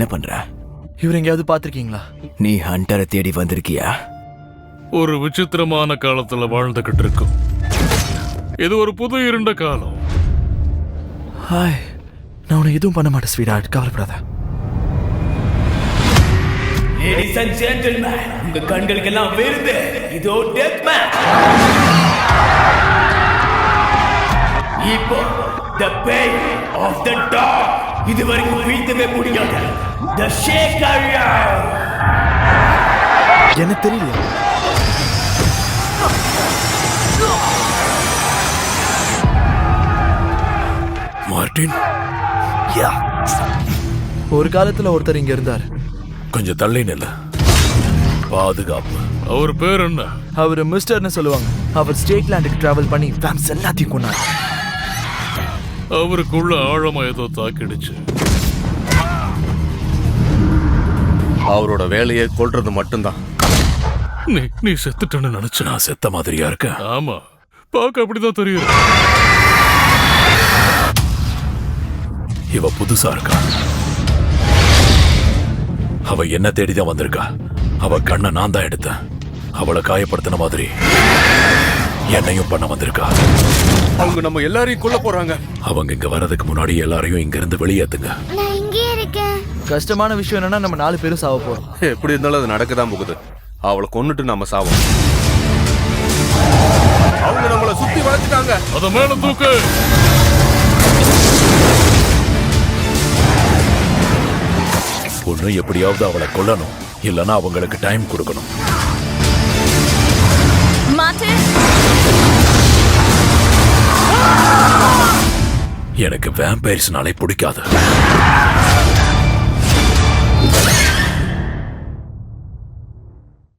என்ன பண்ற? இவர் எங்கேயாவது பாத்திருக்கீங்களா? நீ ஹண்டரை தேடி வந்திருக்கியா? ஒரு விசித்திரமான காலத்துல வாழ்ந்துகிட்டு இருக்கும். இது ஒரு புது இருண்ட காலம். ஹாய், நான் உன்னை எதுவும் பண்ண மாட்டேன் ஸ்வீட், கவலைப்படாத. Ladies and gentlemen, உங்க கண்களுக்கெல்லாம் விருந்து. இதோ டெத் மேட்ச். இப்போ the pain of the dog. இதுவரைக்கும் வீழ்த்தவே முடியாது. The shaker. என்ன தெரியல. மார்டின், ஒரு காலத்துல ஒருத்தர் இங்க இருந்தார். கொஞ்சம் தள்ளி நில்ல. பாதுகாப்பு. அவர் பேர் என்ன? அவர் மிஸ்டர்னு சொல்லுவாங்க. அவர் ஸ்டேட் லேண்டுக்கு டிராவல் பண்ணி ஃபேம்ஸ் எல்லாத்தையும் கொண்டாரு. அவருக்குள்ள ஆழமா ஏதோ தாக்கிடுச்சு. அவரோட வேலையை கொல்றது மட்டும்தான். நீ செத்துட்டேன்னு நினைச்சு நான் செத்த மாதிரியா இருக்க? ஆமா, பார்க்க அப்படிதான் தெரியும். இவ புதுசா இருக்கா. அவ என்ன தேடிதான் வந்திருக்கா. அவ கண்ணை நான் தான் எடுத்தேன். அவளை காயப்படுத்தின மாதிரி என்னையும் பண்ண வந்திருக்கா. அவங்க நம்ம எல்லாரையும் கொல்ல போறாங்க. அவங்க இங்க வர்றதுக்கு முன்னாடி எல்லாரையும் இங்க இருந்து வெளியேத்துங்க. நான் இங்கே இருக்கேன். கஷ்டமான விஷயம் என்னன்னா நம்ம 4 பேரும் சாவ போறோம். எப்படி இருந்தாலும் அது நடக்கதான் போகுது. அவளை கொன்னுட்டு நாம சாவோம். அவங்க நம்மளை சுத்தி வளைச்சிட்டாங்க. அத மேல தூக்கு. பொண்ணு எப்படியாவது அவளை கொல்லணும், இல்லனா அவங்களுக்கு டைம் கொடுக்கணும். எனக்கு வேம்பயர்ஸ்னாலே பிடிக்காது.